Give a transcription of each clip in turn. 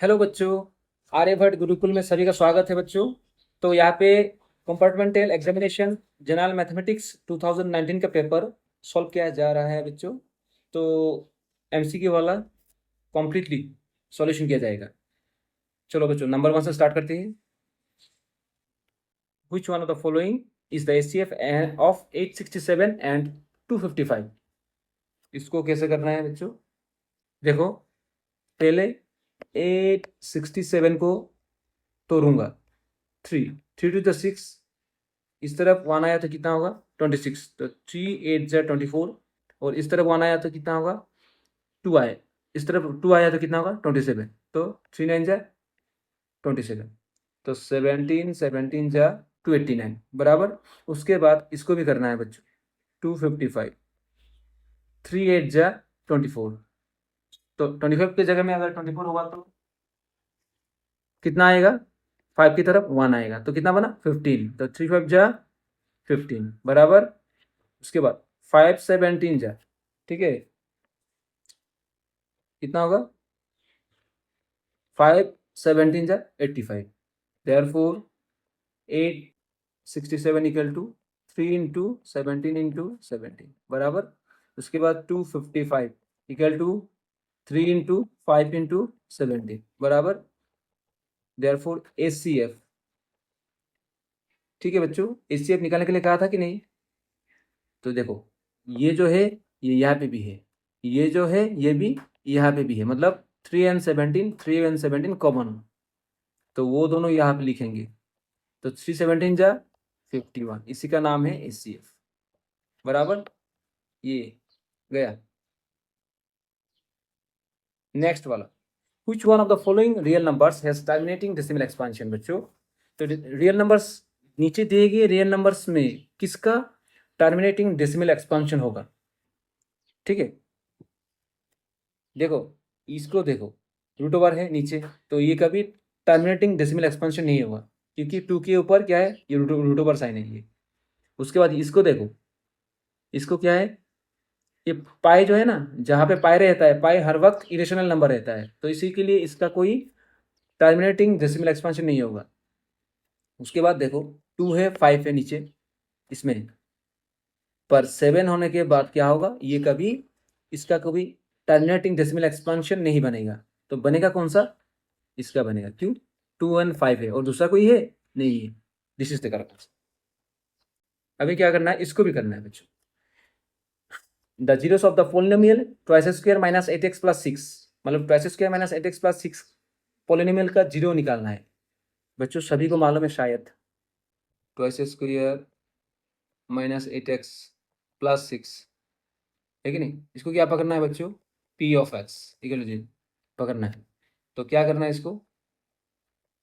Hello बच्चों। आर्यभट्ट गुरुकुल में सभी का स्वागत है बच्चों। तो यहाँ पे कंपार्टमेंटल एग्जामिनेशन जनरल मैथमेटिक्स 2019 का पेपर सॉल्व किया जा रहा है बच्चों। तो एमसीक्यू वाला कम्प्लीटली सॉल्यूशन किया जाएगा। चलो बच्चों, नंबर 1 से स्टार्ट करते हैं। Which one of the following is the HCF of 867 and 255? इसको कैसे करना है बच्चों? देखो, पहले 867 को तोड़ूंगा। 3 3 टू द 6, इस तरफ 1 आया तो कितना होगा? 26। तो 3 8 जा 24। और इस तरफ 1 आया तो कितना होगा? 2 आए। इस तरफ 2 आया तो कितना होगा? 27। तो 3 9 जा 27। तो 17 17 जा 289 बराबर। उसके बाद इसको भी करना है बच्चों, 255। 3 8 जा 24। तो 25 की जगह में अगर 24 होगा तो कितना आएगा? 5 की तरफ 1 आएगा तो कितना बना? 15। तो 3 5 जा 15 बराबर। उसके बाद 5 17 जा, ठीक है, कितना होगा? 5 17 जा 85। Therefore 867 equal to 3 into 17 into 17 बराबर। उसके बाद 255 इक्वल टू 3 इंटू 5 इंटू 17 बराबर। देयरफॉर एचसीएफ, ठीक है बच्चों, एचसीएफ निकालने के लिए कहा था कि नहीं? तो देखो, ये जो है ये यहाँ पे भी है, ये जो है ये भी यहाँ पे भी है, मतलब 3 and 17 कॉमन। तो वो दोनों यहाँ पे लिखेंगे। तो 3 17 जा 51, इसी का नाम है एचसीएफ बराबर। ये गया। नेक्स्ट वाला, which one of the following real numbers has terminating decimal expansion? बच्चों, तो रियल नंबर्स नीचे दिए गए रियल नंबर्स में किसका टर्मिनेटिंग डेसिमल एक्सपांशन होगा? ठीक है, देखो, इसको देखो, रूट ओवर है नीचे, तो ये कभी टर्मिनेटिंग डेसिमल एक्सपांशन नहीं होगा, क्योंकि 2 के ऊपर क्या है? ये रूट ओवर साइन है ये। उसके बाद इसको देखो, इसको क्या है? ये पाई जो है ना, जहाँ पे पाई रहता है, पाई हर वक्त इरेशनल नंबर रहता है, तो इसी के लिए इसका कोई टर्मिनेटिंग डेसिमल एक्सपांशन नहीं होगा। उसके बाद देखो, 2 है, 5 है नीचे इसमें, पर 7 होने के बाद क्या होगा? ये कभी इसका कभी टर्मिनेटिंग डेसिमल एक्सपांशन नहीं बनेगा। तो बनेगा कौन सा? इसका बनेगा। क्यों? 2 और 5 है और दूसरा कोई है नहीं है। This is the correct. अभी क्या करना है? इसको भी करना है बच्चों। The zeros of the polynomial twice square minus 8x plus 6, मतलब twice square minus 8x plus 6 polynomial का जीरो निकालना है बच्चों। सभी को मालूम है शायद, twice square minus 8x plus 6 है कि नहीं? इसको क्या पकड़ना है बच्चों? P of X equal to zero पकड़ना है। तो क्या करना है इसको?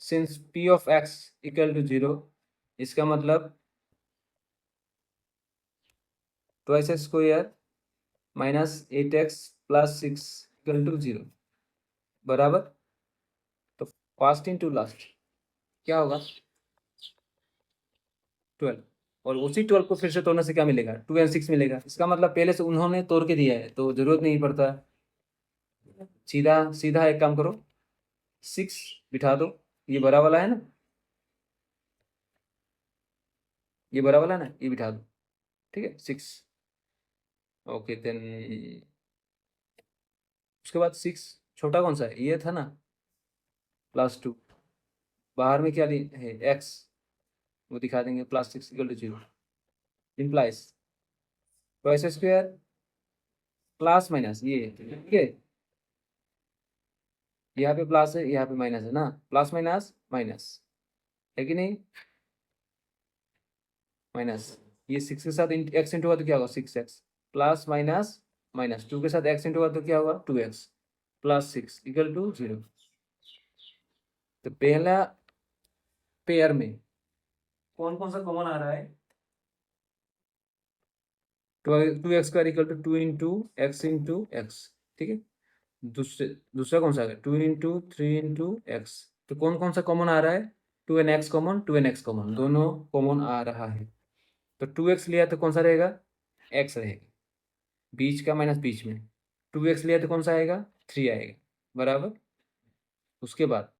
Since P of X equal to zero, इसका मतलब twice square minus 8x plus 6 equal to zero बराबर। तो फर्स्ट इंटू लास्ट क्या होगा? 12। और उसी 12 को फिर से तोड़ने से क्या मिलेगा? 2 and 6 मिलेगा। इसका मतलब पहले से उन्होंने तोड़ के दिया है तो जरूरत नहीं पड़ता। सीधा सीधा एक काम करो, 6 बिठा दो। ये बड़ा वाला है ना, ये बड़ा वाला है ना, ये बिठा दो। ठीक है, 6। ओके देन, उसके बाद 6 छोटा कौन सा है? ये था ना, +2। बाहर में क्या है? एक्स, वो दिखा देंगे। +6 equal to zero implies twice square plus minus ये, ठीक है, यहाँ पे प्लस है यहाँ पे माइनस है ना, प्लस माइनस माइनस है कि नहीं? माइनस, ये 6 के साथ एक्स इंटू होगा तो क्या होगा? 6x प्लस माइनस माइनस 2 के साथ एक्स इंटू होगा तो क्या होगा? 2x plus 6 equal to zero. तो पहला पेयर में कौन कौन सा कॉमन आ रहा है? 2x² equal to 2 into x, ठीक है। दूसरे दूसरा कौन सा आ गया? 2 इंटू 3 इंटू एक्स। तो कौन कौन सा कॉमन आ रहा है? 2 and x common, 2 and x common, दोनों कॉमन आ रहा है। तो 2x लिया तो कौन सा रहेगा? x रहेगा, बीच का माइनस बीच में। 2x लिया तो कौन सा आएगा? 3 आएगा बराबर। उसके बाद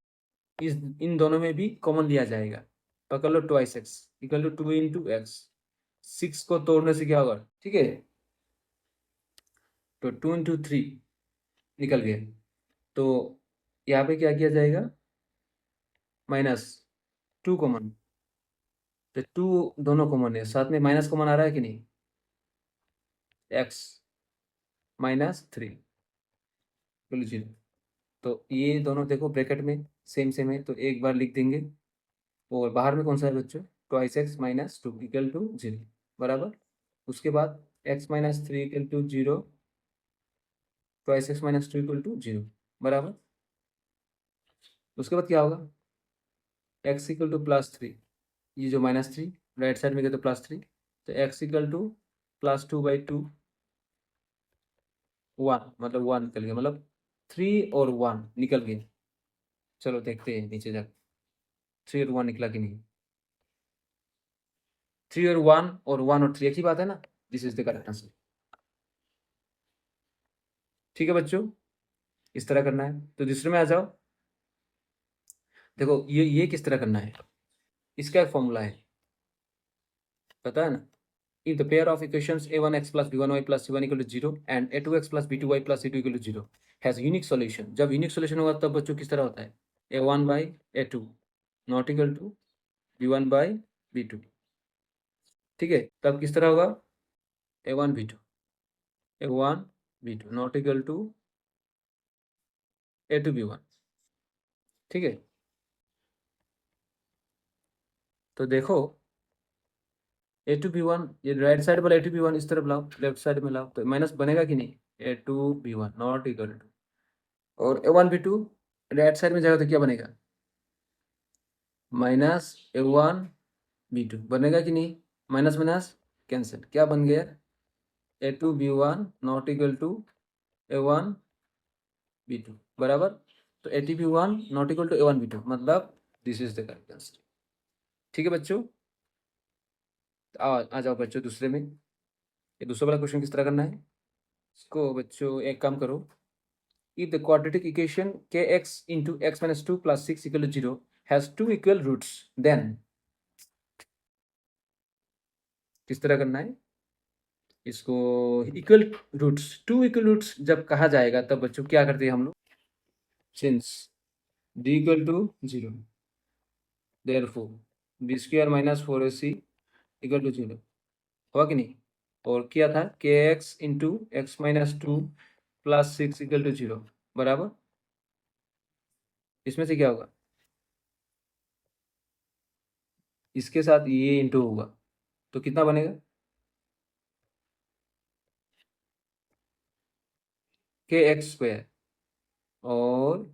इस इन दोनों में भी कॉमन लिया जाएगा, पकड़ लो 2x equal to 2 into X. 6 को तोड़ने से क्या होगा, ठीक है, तो 2 इंटू 3 निकल गया। तो यहाँ पे क्या किया जाएगा, -2 कॉमन, तो 2 दोनों कॉमन है, साथ में माइनस कॉमन आ रहा है कि नहीं, x -3 इक्वल 0। तो ये दोनों देखो ब्रैकेट में सेम सेम है, तो एक बार लिख देंगे। और बाहर में कौन सा है बच्चों, 2x -2 इक्वल टू 0 बराबर। उसके बाद x -3 equal to 0, 2x -2 equal to 0 बराबर। उसके बाद क्या होगा, x इक्वल टू +3, ये जो -3 राइट साइड में गया तो +3, तो x इक्वल टू +2/2 1, मतलब 1 निकल गया, मतलब 3 और 1 निकल गए। चलो देखते हैं नीचे जाकर 3 और 1 निकला कि नहीं। 3 और 1 और 1 और 3 एक ही बात है ना, this is the correct answer. ठीक है बच्चों, इस तरह करना है। तो दूसरे में आ जाओ, देखो ये किस तरह करना है, इसका एक फॉर्मूला है, पता है ना। If the pair of equations a1x plus b1y plus c1 equal to 0 and a2x plus b2y plus c2 equal to 0 has unique solution, जब यूनिक सोल्यूशन होगा तब बच्चों किस तरह होता है, a1/a2 not equal to b1/b2। ठीक है, तब किस तरह होगा, a1 b2 not equal to a2 b1। ठीक है, तो देखो a2 b1, ये राइट साइड वाला a2 b1 इस तरफ लाओ, लेफ्ट साइड में लाओ, तो माइनस बनेगा कि नहीं, a2 b1 not equal to, और a1 b2 राइट साइड में जाएगा तो क्या बनेगा, -a1 b2 बनेगा कि नहीं, माइनस माइनस कैंसिल, क्या बन गया, a2 b1 not equal to a1 b2 बराबर। तो a2 b1 not equal to a1 b2, मतलब this is the correct answer. ठीक है बच्चों, आ जाओ बच्चों दूसरे में। ये दूसरा वाला क्वेश्चन किस तरह करना है, इसको बच्चों एक काम करो, if the quadratic equation kx into x minus 2 plus 6 equal to 0 has 2 equal roots, then किस तरह करना है इसको, इक्वल रूट्स, 2 इक्वल रूट्स जब कहा जाएगा तब बच्चों क्या करते हैं हम लोग, since d equal to 0 therefore b² - 4ac equal to 0, हुआ कि नहीं। और किया था kx into x -2 plus 6 equal to 0 बराबर। इसमें से क्या होगा, इसके साथ ये इंटू होगा, तो कितना बनेगा, kx² और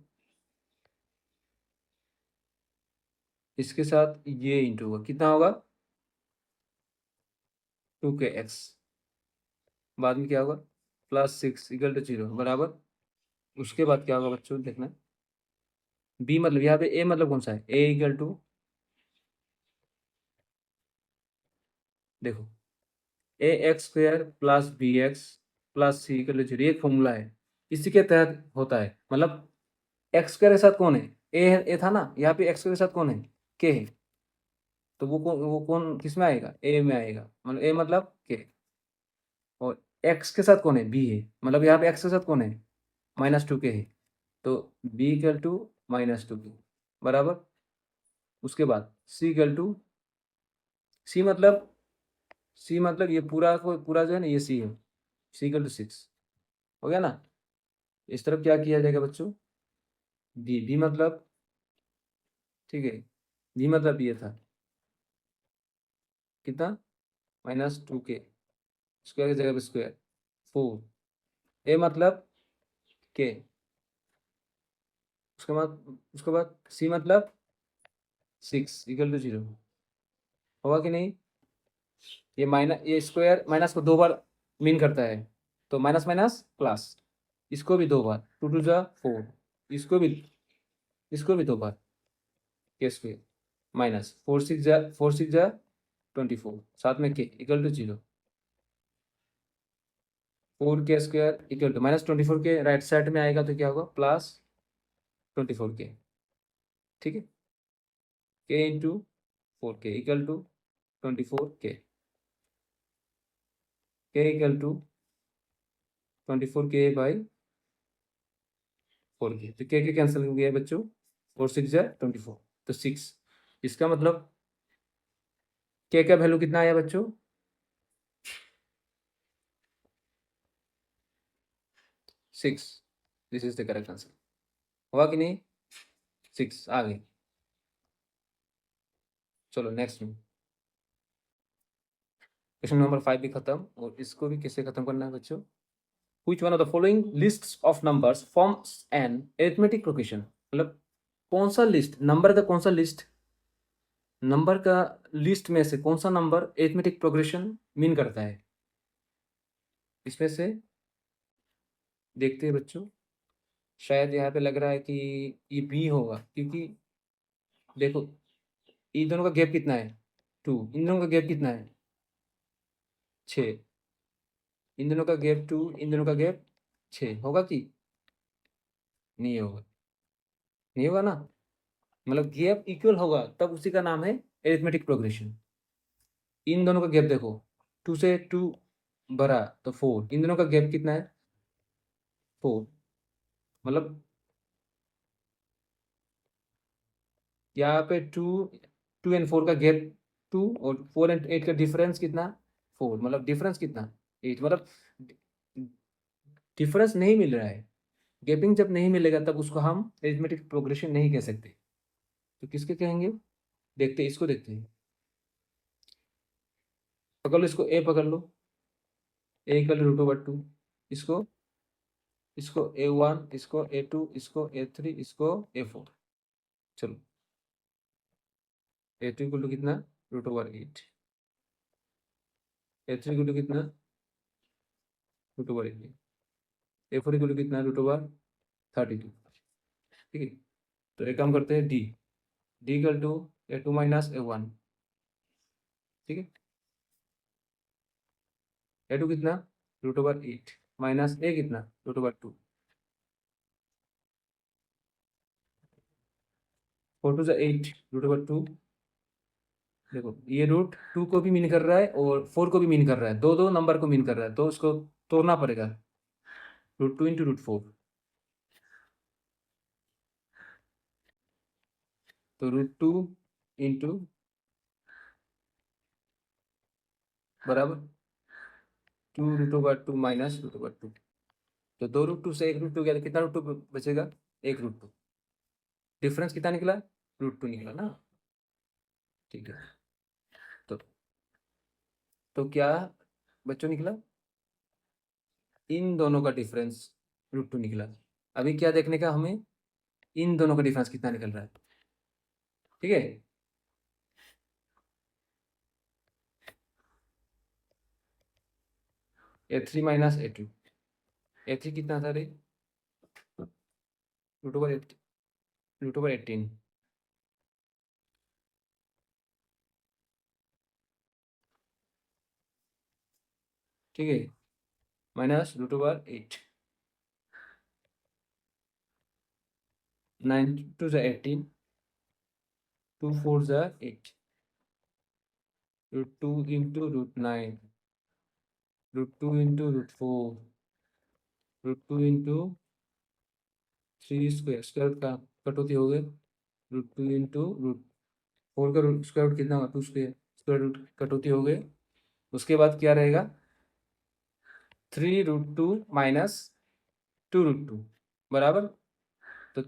इसके साथ ये इंटू होगा, कितना होगा, 2kx, बाद में क्या होगा, +6 इक्वल टू 0 बराबर। उसके बाद क्या होगा बच्चों देखना, बी मतलब यहाँ पे ए मतलब कौन सा है, ए इक्वल टू, देखो ax² plus bx plus c equal to 0, एक फॉर्मूला है, इसी के तहत होता है। मतलब x² के साथ कौन है, ए था ना, यहाँ पे x² के साथ कौन है, के है, तो वो कौन किस में आएगा, ए में आएगा, मतलब ए मतलब के। और x के साथ कौन है, b है, मतलब यहाँ पे x के साथ कौन है, -2 के है, तो b इक्वल टू -2 के बराबर। उसके बाद c इक्वल टू, c मतलब, ये पूरा को पूरा जो है ना, ये c है, c इक्वल टू 6, हो गया ना। इस तरफ क्या किया जाएगा बच्चों, b मतलब, ठीक है, b मतलब ये था कितना, -2 के स्क्वायर की जगह पे स्क्वायर 4, a मतलब के, उसके बाद c मतलब 6 इक्वल टू 0, होगा कि नहीं। ये स्क्वायर माइनस को 2 बार मीन करता है, तो माइनस माइनस प्लस, इसको भी 2 बार, 2 × 2 = 4, इसको भी 2 बार, के स्क्वायर माइनस 4 × 6 = 24, साथ में के equal to 0, 4k² equal to -24 के राइट साइड में आएगा तो क्या होगा, 24k, ठीक है, k into 4k equal to 24k, k equal to 24k by 4k, तो k कैंसिल हो गया बच्चों, 4 6 24, तो 6, इसका मतलब k का वैल्यू कितना आया बच्चों, 6, this is the correct answer, हुआ कि नहीं, 6 आ गई। चलो नेक्स्ट में, क्वेश्चन नंबर 5 भी खत्म, और इसको भी कैसे खत्म करना है बच्चों, which one of the following lists of numbers forms an arithmetic progression, मतलब कौन सा लिस्ट, नंबर का कौन सा लिस्ट, नंबर का लिस्ट में से कौन सा नंबर arithmetic progression मीन करता है, इसमें से देखते हैं बच्चों, शायद यहाँ पे लग रहा है कि ये बी होगा, क्योंकि देखो इन दोनों का गैप कितना है 2, इन दोनों का गैप कितना है 6, इन दोनों का गैप 2, इन दोनों का गैप 6, होगा कि नहीं होगा, नहीं होगा ना, मतलब गैप इक्वल होगा तब उसी का नाम है एरिथमेटिक प्रोग्रेशन। इन दोनों का गैप देखो, 2 से 2 बड़ा तो 4, इन दोनों का गैप कितना है 4, मतलब यहाँ पे 2 एंड 4 का गैप 2, और 4 एंड 8 का डिफरेंस कितना 4, मतलब डिफरेंस कितना 8, मतलब डिफरेंस नहीं मिल रहा है, गैपिंग जब नहीं मिलेगा तब उसको हम एरिथमेटिक प्रोग्रेशन नहीं कह सकते, तो किसके कहेंगे, देखते इसको, देखते हैं, पकड़ लो इसको, ए पकड़ लो, ए इक्वल रूट ओवर 2, इसको इसको A1, इसको A2, इसको A3, इसको A4, चलो A2 इक्वल टू कितना root over 8, A3 equal to कितना root over 8, A4 equal to कितना रूट ओवर 32, ठीक है, तो एक काम करते हैं D, D equal to A2 minus A1, ठीक है, A2 कितना रूट ओवर 8 माइनस ए कितना root over 2, 4 to 8 root over 2, देखो ये रूट 2 को भी मीन कर रहा है और 4 को भी मीन कर रहा है, दो दो नंबर को मीन कर रहा है, तो उसको तोड़ना पड़ेगा, रूट 2 इंटू रूट 4, तो रूट 2 इंटू बराबर 2 root over 2 minus root over 2, तो 2 रूट 2 से 1 रूट 2 गया तो कितना रूट 2 बचेगा, 1 रूट 2, डिफरेंस कितना निकला रूट 2 निकला ना, ठीक है, तो क्या बच्चों निकला, इन दोनों का डिफरेंस रूट 2 निकला, अभी क्या देखने का हमें, इन दोनों का डिफरेंस कितना निकल रहा है, ठीक है, A3 माइनस A2, A3 कितना था रे, रूट ओवर 8, रूट ओवर 18, ठीक है, minus root over 8, 9 to 18, 2 4 8, root 2 into root 9, root 2 into root 4, root 2 into 3 square, square का कटौती हो गए, रूट 2 इंटू रूट 4 का रूट स्क्वायर रूट कितना होगा 2 स्क्वायर, स्क्वायर रूट कटौती हो गए, उसके बाद क्या रहेगा 3 रूट 2 माइनस 2 रूट 2 बराबर, तो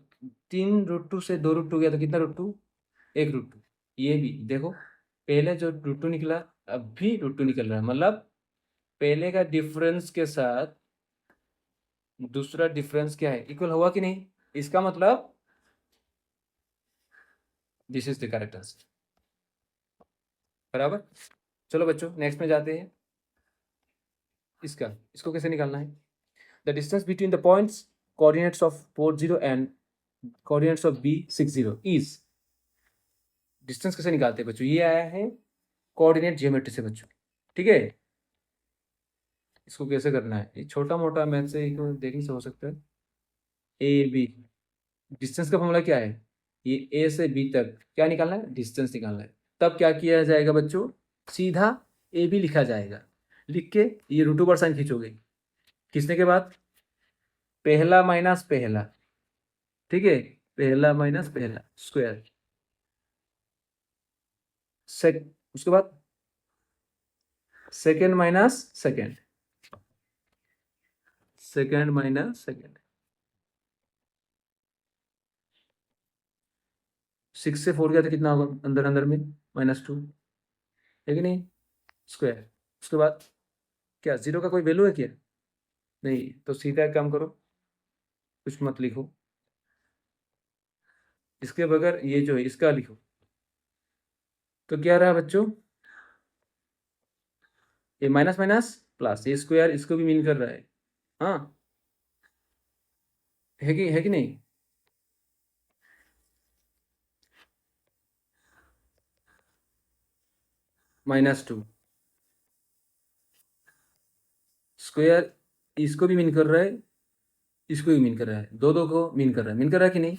3 रूट 2 से 2 रूट 2 गया तो कितना रूट 2, 1 रूट 2, ये भी देखो पहले जो रूट 2 निकला अब भी रूट 2 निकल रहा है, मतलब पहले का डिफरेंस के साथ दूसरा डिफरेंस क्या है इक्वल हुआ कि नहीं, इसका मतलब this is the correct answer, बराबर। चलो बच्चों नेक्स्ट में जाते हैं, इसको कैसे निकालना है, the distance between the points coordinates of 40 and coordinates of B60 is, distance कैसे निकालते हैं बच्चों, ये आया है कोऑर्डिनेट ज्योमेट्री से बच्चों, ठीक है, इसको कैसे करना है, ये छोटा मोटा मैथ से देखने से हो सकता है, AB डिस्टेंस का फॉर्मूला क्या है, ये ए से बी तक क्या निकालना है, डिस्टेंस निकालना है। तब क्या किया जाएगा बच्चों, सीधा ए बी लिखा जाएगा, लिख के ये रूट ओवर साइन खींचोगे, खींचने के बाद पहला माइनस पहला, ठीक है, पहला माइनस पहला स्क्वायर, उसके बाद second minus second, second minus second, 6 से 4 गया तो कितना होगा अंदर अंदर में, -2, है कि नहीं, स्क्वायर। उसके बाद क्या जीरो का कोई वैल्यू है क्या, नहीं, तो सीधा एक काम करो, कुछ मत लिखो, इसके बगैर ये जो है इसका लिखो, तो क्या रहा बच्चों, ये माइनस माइनस प्लस, ये स्क्वायर इसको भी मीन कर रहा है, हाँ, है कि नहीं, -2 स्क्वायर इसको भी मीन कर रहा है, इसको भी मीन कर रहा है, दो दो को मीन कर रहा है, मीन कर रहा है कि नहीं।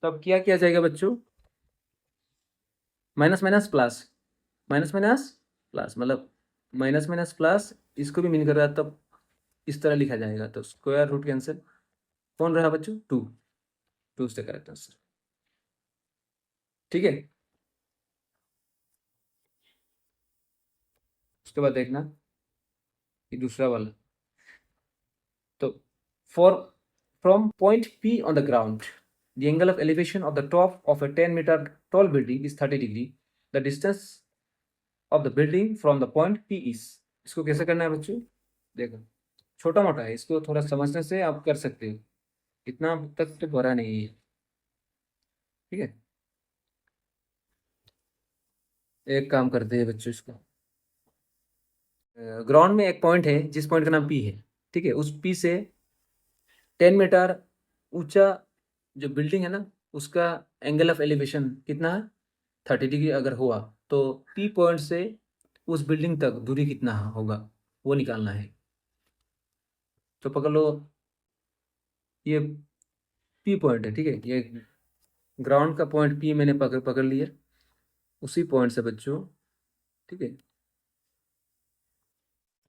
तब क्या किया जाएगा बच्चों, minus minus plus, minus minus plus, मतलब माइनस माइनस प्लस, इसको भी मीन कर रहा है, तब इस तरह लिखा जाएगा, तो स्क्वायर रूट कैंसिल, कौन रहा बच्चों, 2, 2 से करेक्ट आंसर, ठीक है। उसके बाद देखना ये दूसरा वाला, तो for from point P on the ground the angle of elevation of the top of a 10-meter tall building is 30 degree, the distance of the building from the point P is, इसको कैसे करना है बच्चों, देखो छोटा मोटा है, इसको थोड़ा समझने से आप कर सकते हो, इतना तक तो भरा नहीं है, ठीक है। एक काम करते हैं बच्चों, इसको ग्राउंड में एक पॉइंट है जिस पॉइंट का नाम पी है, ठीक है, उस पी से 10 मीटर ऊंचा जो बिल्डिंग है ना, उसका एंगल ऑफ एलिवेशन कितना है, 30 डिग्री अगर हुआ, तो पी पॉइंट से उस बिल्डिंग तक दूरी कितना होगा वो निकालना है। तो पकड़ लो, ये पी पॉइंट है, ठीक है, ये ग्राउंड का पॉइंट पी मैंने पकड़ पकड़ लिया, उसी पॉइंट से बच्चों, ठीक है,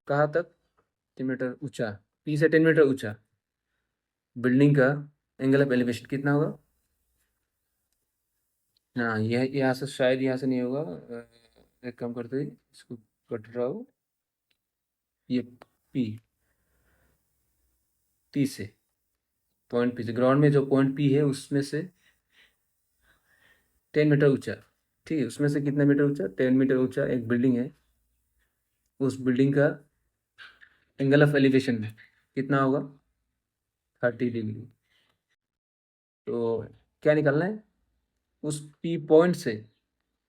कहाँ तक, 10 मीटर ऊंचा, पी से 10 मीटर ऊंचा बिल्डिंग का एंगल ऑफ एलिवेशन कितना होगा, हाँ यह यहाँ से शायद यहाँ से नहीं होगा, एक काम करते हैं, इसको कट रहा हो, ये पी, टी से पॉइंट पी से ग्राउंड में जो पॉइंट पी है उसमें से 10 मीटर ऊंचा, ठीक है, उसमें से कितना मीटर ऊंचा, 10 मीटर ऊंचा एक बिल्डिंग है, उस बिल्डिंग का एंगल ऑफ एलिवेशन कितना होगा, 30 डिग्री। तो क्या निकालना है, उस पी पॉइंट से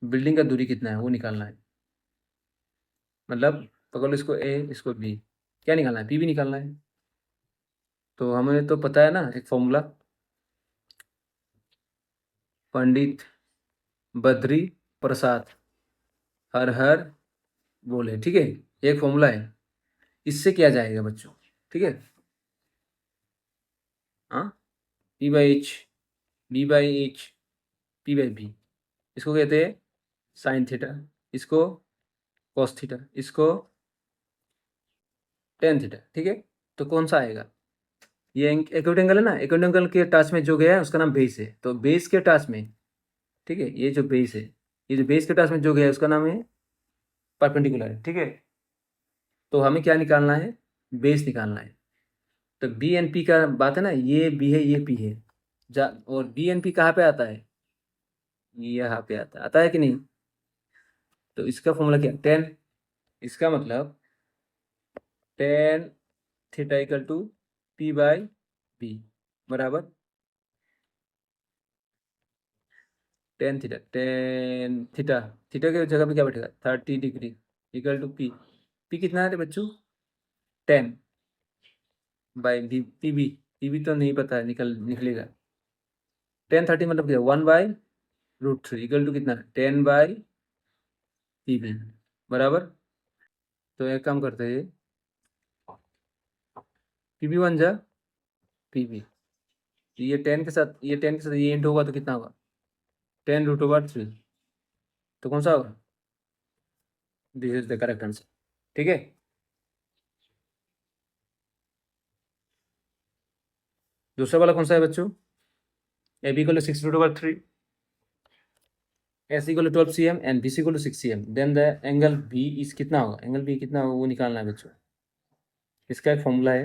बिल्डिंग का दूरी कितना है वो निकालना है, मतलब पकड़ लो इसको ए इसको बी, क्या निकालना है, पी भी निकालना है। तो हमें तो पता है ना एक फॉर्मूला, पंडित बद्री प्रसाद हर हर बोले, ठीक है, एक फॉर्मूला है, इससे किया जाएगा बच्चों, ठीक है, हाँ, P/H, B/H, P/B, इसको कहते हैं साइन थीटा, इसको कॉस थीटा, इसको टेन थीटा, ठीक है। तो कौन सा आएगा, ये एक्यूट एंगल है ना, एक्यूट एंगल के टच में जो गया है उसका नाम बेस है, तो बेस के टच में, ठीक है, ये जो बेस है, ये जो बेस के टच में जो गया है उसका नाम है परपेंडिकुलर, ठीक है। तो हमें क्या निकालना है, बेस निकालना है। तो बी एन पी का बात है ना, ये बी है ये पी है, और बी एन पी कहाँ पे आता है, यहाँ पे आता है कि नहीं। तो इसका फॉर्मूला क्या, 10, इसका मतलब 10 थीटा इक्वल टू P/B बराबर 10 थीटा, 10 थीटा, थीटा के जगह पे क्या बैठेगा, 30 डिग्री इक्वल टू पी कितना है बच्चों, 10/पी बी तो नहीं पता है, निकलेगा 10 30 मतलब क्या, 1/√3 इक्वल टू कितना, 10/पी बी बराबर। तो एक काम करते हैं, पी बी 1 जा पी वी। ये 10 के साथ ये इंटू होगा तो कितना होगा? 10√3। तो कौन सा होगा? This is the correct answer. ठीक है, दूसरा वाला कौन सा है बच्चों? A B equal to 6√3, S equal to 12 cm and B C equal to 6 cm। Then the angle B is कितना होगा? एंगल बी कितना होगा वो निकालना है बच्चों। इसका एक फॉर्मूला है।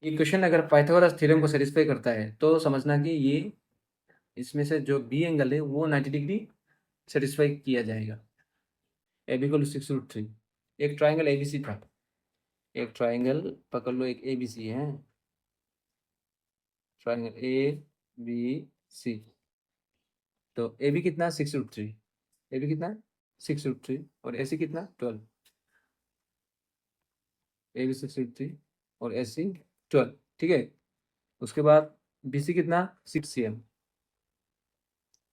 ये क्वेश्चन अगर पाइथागोरस थ्योरम को सेटिस्फाई करता है तो समझना कि ये इसमें से जो बी एंगल है वो 90 डिग्री सेटिस्फाई किया जाएगा। A B equal to 6√3। एक ट्राइंगल ए बी सी था, एक ट्राइंगल पकड़ लो, एक ए बी सी है, ट्राइंगल ए बी सी। तो ए बी कितना? 6√3। ए बी कितना? 6√3 और ए सी कितना? 12। ए बी 6√3 और ए सी 12। ठीक है, उसके बाद बी सी कितना? 6 cm।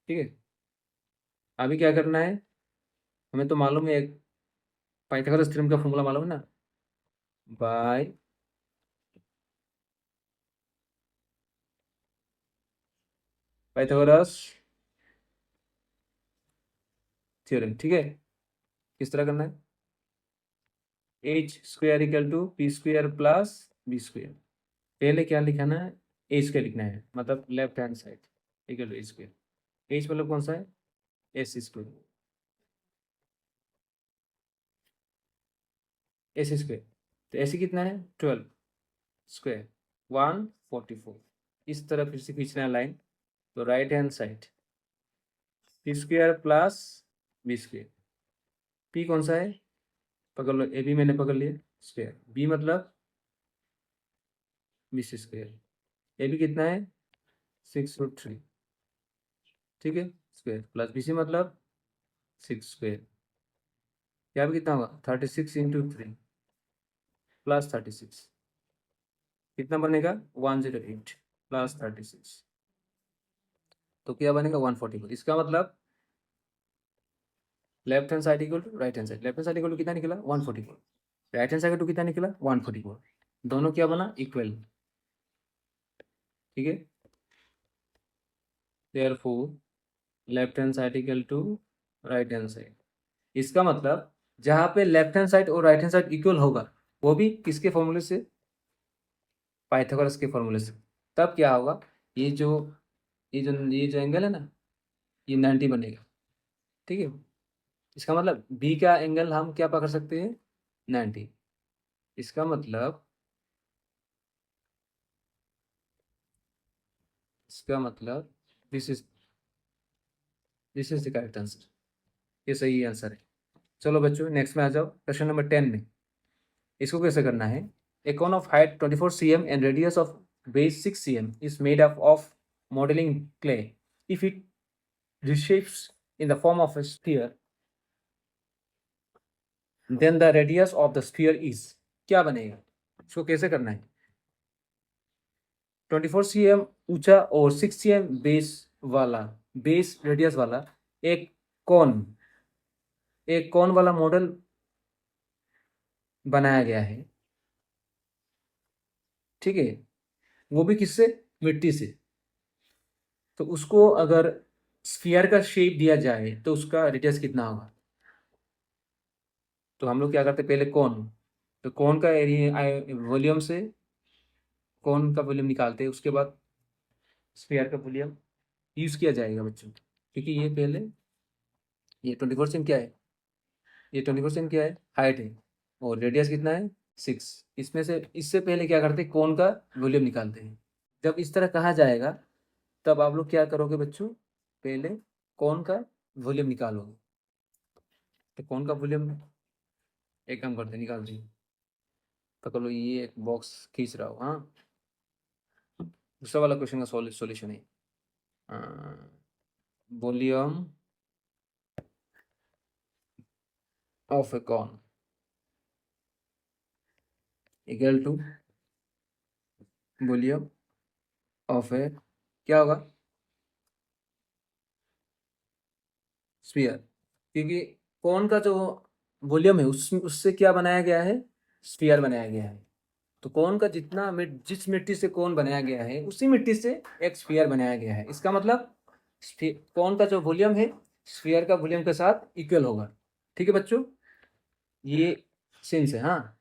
ठीक है, अभी क्या करना है? हमें तो मालूम है, एक पाइथागोरस थ्योरम का फॉर्मूला मालूम है ना, बाय पाइथागोरस थ्योरम। ठीक है, किस तरह करना है? H square equal to P square plus B square. पहले क्या लिखाना है? ए स्क्वायर लिखना है, मतलब left hand side equal to A square. H मतलब कौन सा है? S square. एस स्क्वायर, तो ऐसे कितना है? 12 स्क्वायर 144। इस तरह फिर से खींचना है लाइन, तो right hand side P square plus B square. P कौन सा है? पकड़ लो, ए बी मैंने पकड़ लिया स्क्वायर, बी मतलब बी स्क्वायर। ए बी कितना है? 6√3। ठीक है, स्क्वायर प्लस बी सी मतलब 6 स्क्वायर। यहाँ पे कितना होगा? 36 इंटू 3 प्लस 36, कितना बनेगा? 108 प्लस 36, तो क्या बनेगा? 144। इसका मतलब left hand side equal to right hand side. Left hand side equal to कितना निकला? 144। राइट हैंड साइड टू कितना निकला? 144। दोनों क्या बना? इक्वल। ठीक है, therefore left hand side equal to right hand side. इसका मतलब जहाँ पे लेफ्ट हैंड साइड और राइट हैंड साइड इक्वल होगा वो भी किसके फॉर्मूले से? पाइथागोरस के फॉर्मूले से। तब क्या होगा? ये जो ये जो एंगल है ना, ये 90 बनेगा। ठीक है, इसका मतलब बी का एंगल हम क्या पकड़ सकते हैं? 90। इसका मतलब this is the correct answer. ये सही आंसर है। चलो बच्चों, नेक्स्ट में आ जाओ, क्वेश्चन नंबर 10 में। इसको कैसे करना है? A cone of height 24 cm and radius of base 6 cm is made up of modelling clay. If it reshapes in the form of a sphere, then the radius of the sphere is, क्या बनेगा? इसको कैसे करना है? 24 cm ऊंचा और 6 cm base radius वाला एक कौन एक कौन वाला मॉडल बनाया गया है। ठीक है, वो भी किससे? मिट्टी से। तो उसको अगर स्फीयर का शेप दिया जाए तो उसका रेडियस कितना होगा? तो हम लोग क्या करते हैं? पहले कौन, तो कौन का एरिया वॉल्यूम से कौन का वॉल्यूम निकालते हैं, उसके बाद स्फीयर का वॉल्यूम यूज किया जाएगा बच्चों। क्योंकि ये पहले ये 24 cm क्या है? ये 24 cm क्या है? हाइट है, और रेडियस कितना है? 6। इसमें से इससे पहले क्या करते हैं? कौन का वॉल्यूम निकालते हैं। जब इस तरह कहा जाएगा तब आप लोग क्या करोगे बच्चों? पहले कौन का वॉल्यूम निकालोगे। तो कौन का वॉल्यूम एक काम करते हैं, निकाल दिए। पकड़ लो, ये एक बॉक्स खींच रहा हो। हाँ, दूसरा वाला क्वेश्चन का सॉल्यूशन है। Volume of a cone equal to volume of a, क्या होगा? स्फीयर। क्योंकि कौन का जो वॉल्यूम है उससे क्या बनाया गया है? स्फीयर बनाया गया है। तो कोन का जितना जिस मिट्टी से कोन बनाया गया है उसी मिट्टी से एक स्फीयर बनाया गया है। इसका मतलब कोन का जो वॉल्यूम है स्फीयर का वॉल्यूम के साथ इक्वल होगा। ठीक है बच्चों, ये सेंस है। हाँ,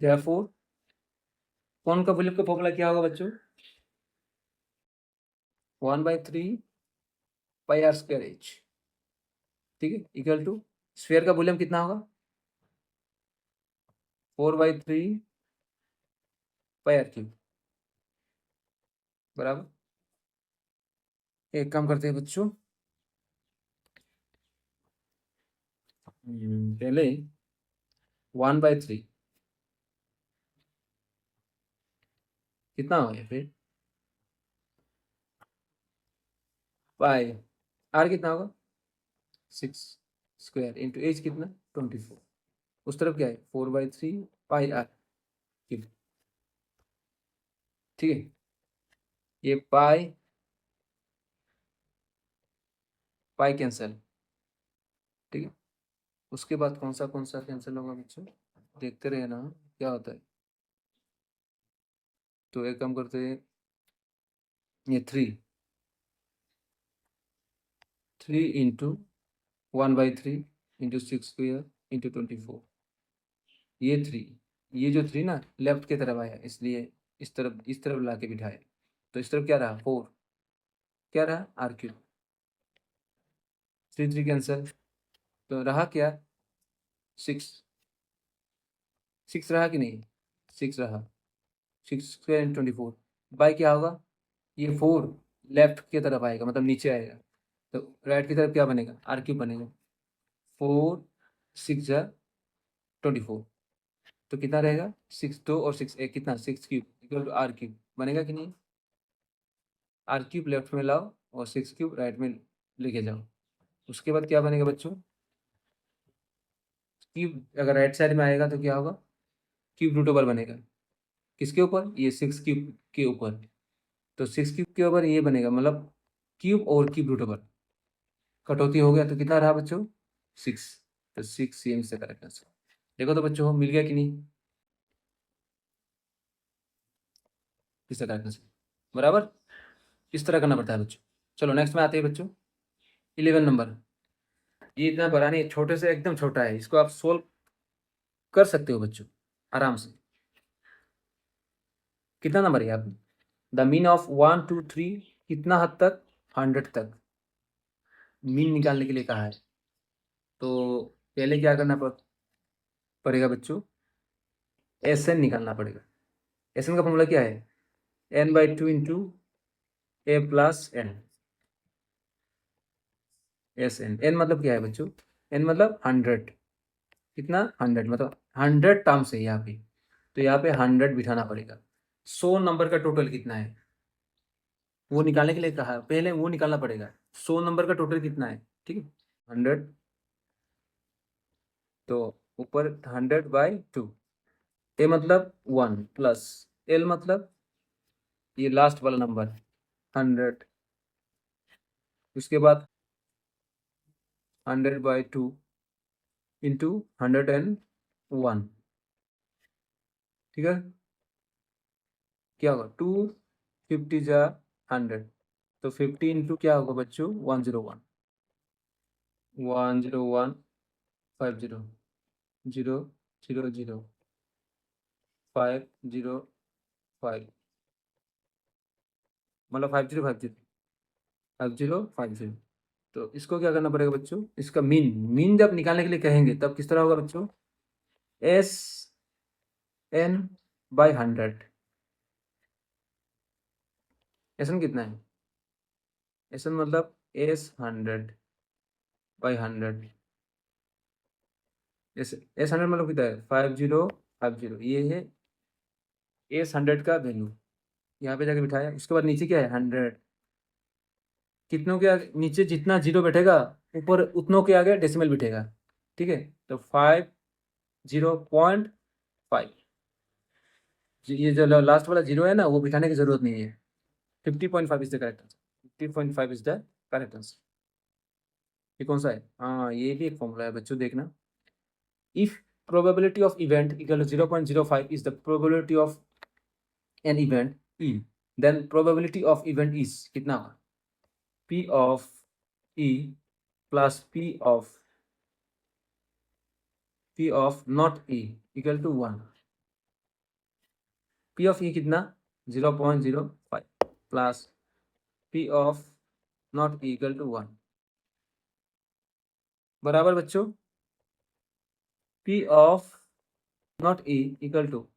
देयरफॉर कोन का वॉल्यूम का फॉर्मूला क्या होगा बच्चों? 1/3 पाई आर स्क्वायर एच। ठीक है, इक्वल टू स्फीयर का वॉल्यूम कितना होगा? 4/3 पाई आर क्यूब बराबर। एक काम करते हैं बच्चों, पहले 1/3 कितना हो गया फिर पाई आर कितना होगा? 6 स्क्वायर इंटू एच कितना? 24। उस तरफ क्या है? 4/3 पाई आर क्यूब। ठीक है, ये पाई पाई कैंसल। ठीक है, उसके बाद कौन सा कैंसिल होगा बच्चों? देखते रहे ना क्या होता है। तो एक काम करते हैं, ये 3 इंटू 1/3 इंटू 6 स्क्वायर इंटू 24। ये 3, ये जो 3 ना लेफ्ट की तरफ आया इसलिए इस तरफ ला के बिठाया। तो इस तरफ क्या रहा? 4। क्या रहा? Are cube. 3 कैंसल, तो रहा क्या? 6। 6 रहा कि नहीं? 6 रहा। 6 स्क्वायर इंटू 24 बाई क्या होगा? ये 4 लेफ्ट की तरफ आएगा, मतलब नीचे आएगा। तो राइट की तरफ क्या बनेगा? आर क्यूब बनेगा। 4 6 जा 24, तो कितना रहेगा? 6 2 और 6 1 कितना? 6 cube equal to R cube बनेगा कि नहीं? आर क्यूब लेफ्ट में लाओ और 6 क्यूब राइट में लेके जाओ। उसके बाद क्या बनेगा बच्चों? क्यूब अगर राइट साइड में आएगा तो क्या होगा? क्यूब रूट ओवर बनेगा। किसके ऊपर? ये 6 क्यूब के ऊपर। तो 6 क्यूब के ऊपर ये बनेगा, मतलब क्यूब और क्यूब रूट ओवर कटौती हो गया। तो कितना रहा बच्चों? 6। तो 6 ये से करेक्ट आंसर। देखो तो बच्चों मिल गया कि नहीं? किसका करेक्ट आंसर बराबर। इस तरह करना पड़ता है बच्चों। चलो नेक्स्ट में आते हैं बच्चों, 11 नंबर। ये इतना बड़ा नहीं, छोटे से एकदम छोटा है, इसको आप सोल्व कर सकते हो बच्चों आराम से। कितना नंबर है आप? द मीन ऑफ 1 2 3 कितना हद तक? 100 तक मीन निकालने के लिए कहा है। तो पहले क्या करना पड़ेगा बच्चों? एस एन निकालना पड़ेगा। एस एन का फॉर्मूला क्या है? n/2 into a plus n. S n, n मतलब क्या है बच्चों? एन मतलब 100। कितना? 100, मतलब 100 टर्म्स है यहाँ पे। तो यहाँ पे 100 बिठाना पड़ेगा। 100 नंबर का टोटल कितना है वो निकालने के लिए कहा, पहले वो निकालना पड़ेगा। 100 नंबर का टोटल कितना है? ठीक है, 100। तो ऊपर 100/2। ए मतलब 1 प्लस एल मतलब ये लास्ट वाला नंबर 100। उसके बाद 100/2 इंटू 101। ठीक है, क्या होगा? 250 जा 100, तो 50 इंटू क्या होगा बच्चों? 101। 101 50 0 0 0 505, मतलब 5050 तो इसको क्या करना पड़ेगा बच्चों? इसका मीन, मीन जब निकालने के लिए कहेंगे तब किस तरह होगा बच्चों? S N by 100। S N कितना है? एस एन मतलब S100/100। S100 मतलब कितना है? 5050। ये है S100 का वैल्यू। यहाँ पे जाके बिठाया, उसके बाद नीचे क्या है? 100। कितनों के आगे नीचे जितना जीरो बैठेगा ऊपर उतनों के आगे डेसिमल बिठेगा। ठीक है, तो 50.5। ये जो लास्ट वाला जीरो है ना वो बिठाने की जरूरत नहीं है। 50.5 is the correct answer. 50.5 is the correct answer. ये कौन सा है? हाँ, ये भी एक फॉर्मूला है बच्चों, देखना। If probability of event equal to 0.05 is the probability of an event E, then probability of event is कितना होगा, P of E plus P of not E equal to 1। P of E कितना 0.05 plus P of not E equal to 1 बराबर बच्चों P of not E equal to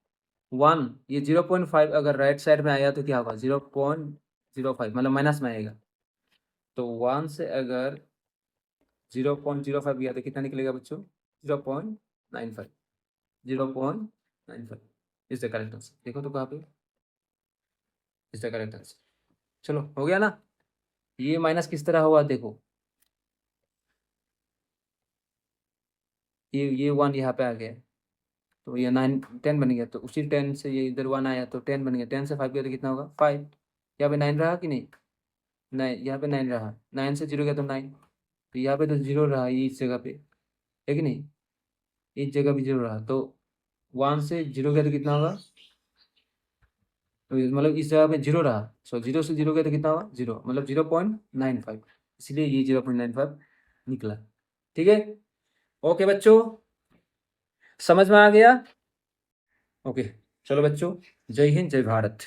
1। ये 0.5 अगर right side में आया तो क्या होगा 0.05 मतलब माइनस में आएगा। तो 1 से अगर 0.05 गया तो कितना निकलेगा बच्चों 0.95। 0.95 इज द करेक्ट आंसर। देखो तो कहाँ पे इज द करेक्ट आंसर। चलो हो गया ना। ये माइनस किस तरह हुआ देखो, ये 1 यहाँ पे आ गया तो ये 9 10 बन गया, तो उसी 10 से ये इधर 1 आया तो 10 बन गया। 10 से 5 गया तो कितना होगा 5। यहाँ पे 9 रहा कि नहीं, 9 यहाँ पे 9 रहा। 9 से 0 गया तो 9, तो यहाँ पे तो 0 रहा ये इस जगह पे है कि नहीं, इस जगह भी 0 रहा। तो 1 से 0 गया तो कितना होगा, तो मतलब इस जगह पे 0 रहा। सो 0 से 0 गया तो कितना होगा 0 मतलब 0.95, इसलिए ये 0.95 निकला। ठीक है, ओके बच्चों समझ में आ गया। ओके चलो बच्चों, जय हिंद जय भारत।